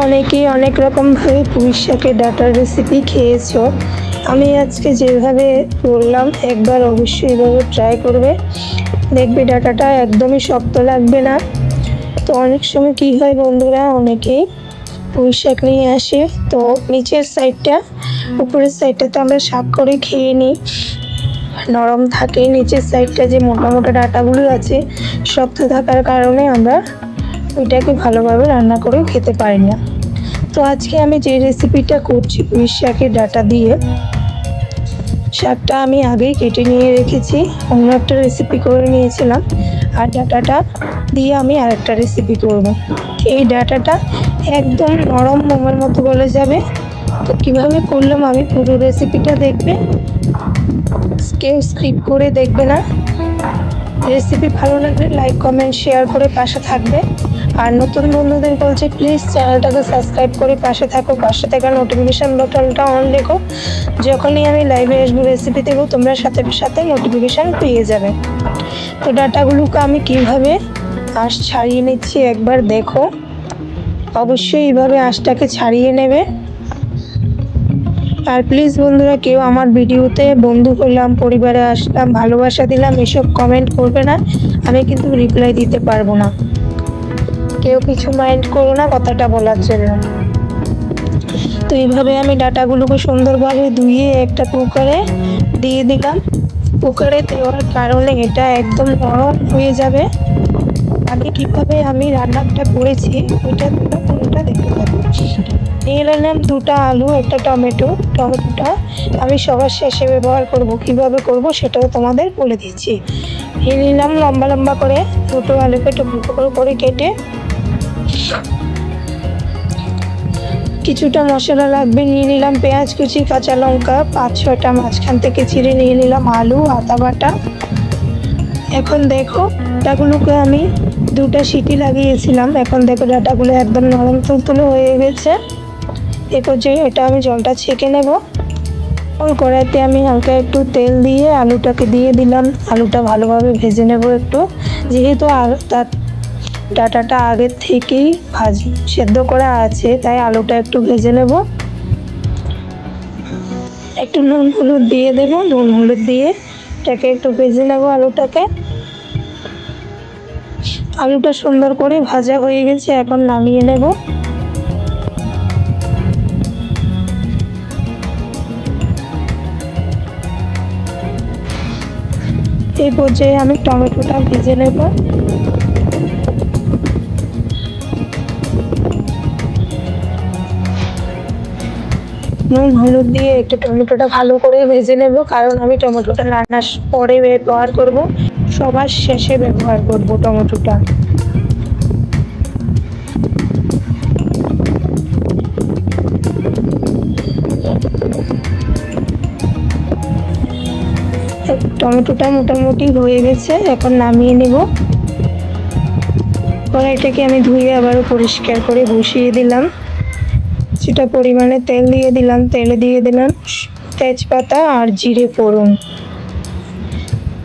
অনেকেই অনেক রকমভাবে পুঁই শাকের ডাঁটার রেসিপি খেয়েছো। আমি আজকে যেভাবে বললাম একবার অবশ্যই এভাবে ট্রাই করবে, দেখবে ডাঁটাটা একদমই শক্ত লাগবে না। তো অনেক সময় কী হয় বন্ধুরা, অনেকেই পুঁই শাক নিয়ে আসে, তো নিচের সাইডটা উপরের সাইডটা তো আমরা শাক করে খেয়ে নিই, নরম থাকে। নিচের সাইডটা যে মোটা মোটা ডাঁটাগুলো আছে শক্ত থাকার কারণে আমরা ওইটাকে ভালোভাবে রান্না করে খেতে পারি না। তো আজকে আমি যে রেসিপিটা করছি পুঁই শাকের ডাঁটা দিয়ে, শাকটা আমি আগেই কেটে নিয়ে রেখেছি, অন্য একটা রেসিপি করে নিয়েছিলাম, আর ডাঁটাটা দিয়ে আমি আরেকটা রেসিপি করব। এই ডাঁটাটা একদম নরম মোমের মতো গলে যাবে। তো কীভাবে করলাম আমি পুরো রেসিপিটা দেখবে, কেউ স্কিপ করে দেখবে না। রেসিপি ভালো লাগলে লাইক কমেন্ট শেয়ার করে পাশে থাকবে। আর নতুন বন্ধুদের বলছি প্লিজ চ্যানেলটাকে সাবস্ক্রাইব করে পাশে থাকো, পাশে থাকা নোটিফিকেশান বাটনটা অন রেখো। যখনই আমি লাইভে আসবো রেসিপি দেবো তোমরা সাথে সাথে নোটিফিকেশান পেয়ে যাবে। তো ডাটাগুলোকে আমি কিভাবে আঁশ ছাড়িয়ে নিচ্ছি একবার দেখো, অবশ্যই এইভাবে আঁশটাকে ছাড়িয়ে নেবে। আর প্লিজ বন্ধুরা, কেউ আমার ভিডিওতে বন্ধু হলাম, পরিবারে আসলাম, ভালোবাসা দিলাম এসব কমেন্ট করবে না, আমি কিন্তু রিপ্লাই দিতে পারবো না। কেউ কিছু মাইন্ড করো না কথাটা বলার জন্য। তো এইভাবে আমি ডাটাগুলোকে সুন্দরভাবে ধুয়ে একটা কুকারে দিয়ে দিলাম। কুকারে দেওয়ার কারণে এটা একদম নরম হয়ে যাবে। আগে কীভাবে আমি রান্নাটা করেছি ওইটা তোমরা পুরোটা দেখতে পাবো। নিয়ে নিলাম দুটো আলু, একটা টমেটোটা আমি সবার শেষে ব্যবহার করব, কিভাবে করব সেটাও তোমাদের বলে দিচ্ছি। নিয়ে নিলাম লম্বা লম্বা করে দুটো আলুকে টুকরো করে কেটে। কিছুটা মশলা লাগবে, নিয়ে নিলাম পেঁয়াজ কুচি, কাঁচা লঙ্কা 5-6টা মাঝখান থেকে চিড়ে নিয়ে নিলাম, আলু, আদা বাটা। এখন দেখো ডাটাগুলোকে আমি 2টা সিটি লাগিয়েছিলাম, এখন দেখো ডাটাগুলো একদম নরম তুলতুলে হয়ে গেছে। এরপর যে এটা আমি জলটা ছেঁকে নেব। ওই কড়াইতে আমি হালকা একটু তেল দিয়ে আলুটাকে দিয়ে দিলাম, আলুটা ভালোভাবে ভেজে নেব একটু, যেহেতু তার ডাটাটা আগের থেকেই সেদ্ধ করা আছে তাই আলুটা একটু ভেজে নেব। একটু নুন হলুদ দিয়ে দেব, নুন হলুদ দিয়ে এটাকে একটু ভেজে নেব আলুটাকে। আলুটা সুন্দর করে ভাজা হয়ে গেছে, এখন নামিয়ে নেব। এই পর্যায়ে আমি টমেটোটা ভেজে নেব। নুন হলুদ দিয়ে একটু টমেটোটা ভালো করে ভেজে নেব, কারণ আমি টমেটোটা রান্নার পরে ব্যবহার করব, সবার শেষে ব্যবহার করব টমেটোটা। টমেটোটা মোটামুটি হয়ে গেছে, এখন নামিয়ে নেব। কড়াইটাকে আমি ধুয়ে আবারও পরিষ্কার করে বসিয়ে দিলাম। সেটা পরিমাণে তেল দিয়ে দিলাম, তেলে দিয়ে দিলাম তেজপাতা আর জিরে ফোড়ন।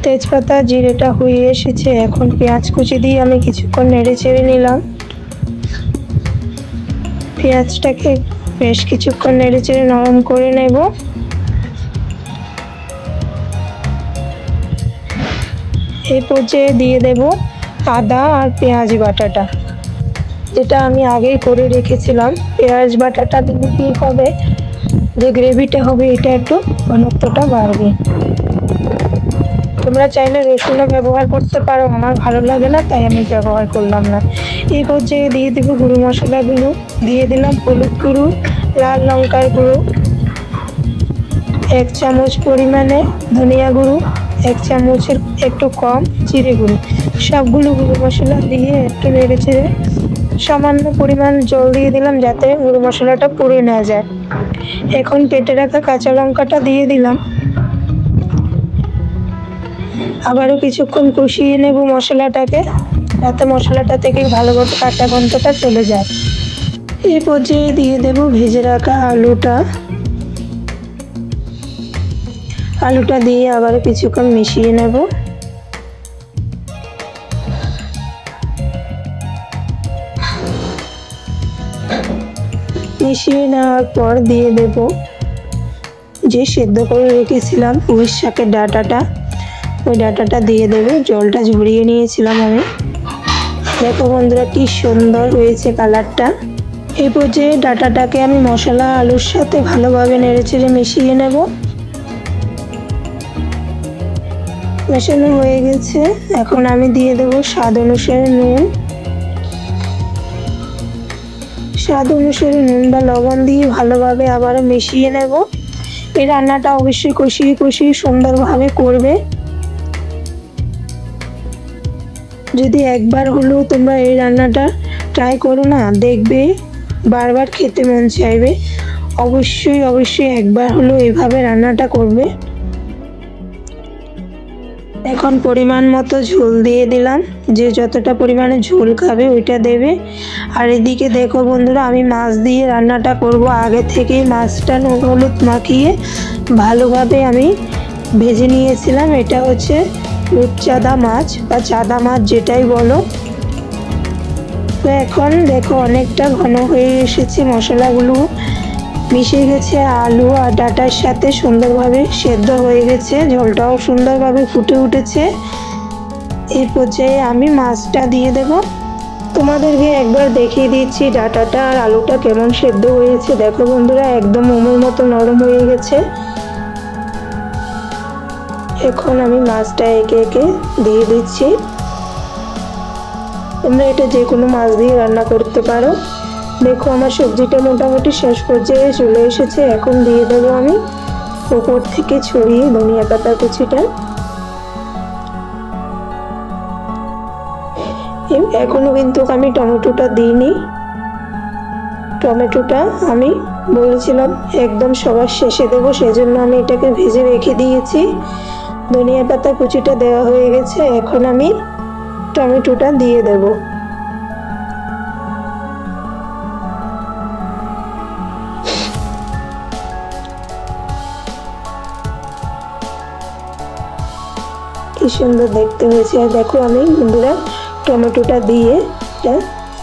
তেজপাতা জিরেটা হয়ে এসেছে, এখন পেঁয়াজ কুচি দিয়ে আমি কিছুক্ষণ নেড়ে চেড়ে নিলাম। পেঁয়াজটাকে বেশ কিছুক্ষণ নেড়ে চেড়ে নরম করে নেব। এই পর্যায়ে দিয়ে দেব আদা আর পেঁয়াজ বাটাটা, যেটা আমি আগেই করে রেখেছিলাম। পেঁয়াজ বাটাটা দিলে কী হবে, যে গ্রেভিটা হবে এটা একটু ঘনত্বটা বাড়বে। তোমরা চাইলে রসুনও ব্যবহার করতে পারো, আমার ভালো লাগে না তাই আমি ব্যবহার করলাম না। এই পর্যায়ে দিয়ে দেবো গুঁড়ো মশলাগুলো, দিয়ে দিলাম হলুদ গুঁড়ো, লাল লঙ্কার গুঁড়ো 1 চামচ পরিমাণে, ধনিয়া গুঁড়ো 1 চামচের একটু কম, জিরে গুঁড়ো, সবগুলো গুঁড়ো মশলা দিয়ে একটু নেড়ে চেড়ে সামান্য পরিমাণ জল দিয়ে দিলাম যাতে গুঁড়ো মশলাটা পুড়ে না যায়। এখন কেটে রাখা কাঁচা লঙ্কাটা দিয়ে দিলাম, আবারও কিছুক্ষণ কষিয়ে নেব মশলাটাকে, যাতে মশলাটা থেকে ভালোভাবে কাঁচা গন্ধটা চলে যায়। এই পর্যায়ে দিয়ে দেব ভেজে রাখা আলুটা দিয়ে আবারও কিছুক্ষণ মিশিয়ে নেব। মিশিয়ে নেওয়ার পর দিয়ে দেব যে সেদ্ধ করে রেখেছিলাম পুঁই শাকের ডাঁটাটা, ওই ডাঁটাটা দিয়ে দেবে। জলটা ঝরিয়ে নিয়েছিলাম আমি। দেখো বন্ধুরা কি সুন্দর হয়েছে কালারটা। এই পর্যায়ে ডাঁটাটাকে আমি মশলা আলুর সাথে ভালোভাবে নেড়েচেড়ে মিশিয়ে নেব। মেশানো হয়ে গেছে, এখন আমি দিয়ে দেব স্বাদ অনুসারে নুন। স্বাদ অনুসারে নুন বা লবণ দিয়ে ভালোভাবে আবার মিশিয়ে নেব। এই রান্নাটা অবশ্যই কষিয়ে কষিয়ে সুন্দরভাবে করবে। যদি একবার হলেও তোমরা এই রান্নাটা ট্রাই করো না, দেখবে বারবার খেতে মন চাইবে। অবশ্যই অবশ্যই একবার হলেও এভাবে রান্নাটা করবে। এখন পরিমাণ মতো ঝোল দিয়ে দিলাম, যে যতটা পরিমাণে ঝোল খাবে ওইটা দেবে। আর এদিকে দেখো বন্ধুরা, আমি মাছ দিয়ে রান্নাটা করব। আগে থেকেই মাছটা নুন হলুদ মাখিয়ে ভালোভাবে আমি ভেজে নিয়েছিলাম। এটা হচ্ছে রূপচাঁদা মাছ বা চাঁদা মাছ যেটাই বলো। তো এখন দেখো অনেকটা ঘন হয়ে এসেছে, মশলাগুলো মিশে গেছে, আলু আর ডাঁটার সাথে সুন্দরভাবে সেদ্ধ হয়ে গেছে, ঝোলটাও সুন্দরভাবে ফুটে উঠেছে। এই পর্যায়ে আমি মাছটা দিয়ে দেব। তোমাদেরকে একবার দেখিয়ে দিচ্ছি ডাঁটাটা আর আলুটা কেমন সেদ্ধ হয়েছে। দেখো বন্ধুরা, একদম মোমের মতো নরম হয়ে গেছে। এখন আমি মাছটা একে একে দিয়ে দিচ্ছি। তোমরা এটা যে কোনো মাছ দিয়ে রান্না করতে পারো। দেখো আমার সবজিটা মোটামুটি শেষ পর্যায়ে চলে এসেছে। এখন দিয়ে দেবো আমি উপর থেকে ছড়িয়ে ধনিয়া পাতা কুচিটা। এখনো কিন্তু আমি টমেটোটা দিইনি। টমেটোটা আমি বলেছিলাম একদম সবার শেষে দেবো, সেজন্য আমি এটাকে ভেজে রেখে দিয়েছি। ধনিয়া পাতা কুচিটা দেওয়া হয়ে গেছে, এখন আমি টমেটোটা দিয়ে দেব। কি সুন্দর দেখতে হয়েছে। আর দেখো আমি বন্ধুরা টমেটোটা দিয়ে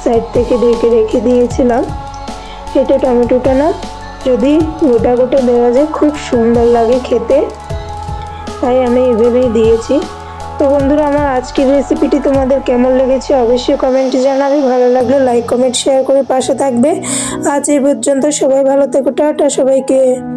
সাইড থেকে ঢেকে রেখে দিয়েছিলাম। এটা টমেটোটা না যদি গোটা গোটা দেওয়া যায় খুব সুন্দর লাগে খেতে, তাই আমি এভাবেই দিয়েছি। তো বন্ধুরা, আমার আজকের রেসিপিটি তোমাদের কেমন লেগেছে অবশ্যই কমেন্টে জানাবে। ভালো লাগলে লাইক কমেন্ট শেয়ার করে পাশে থাকবে। আজ এই পর্যন্ত, সবাই ভালো থেকো, টাটা সবাইকে।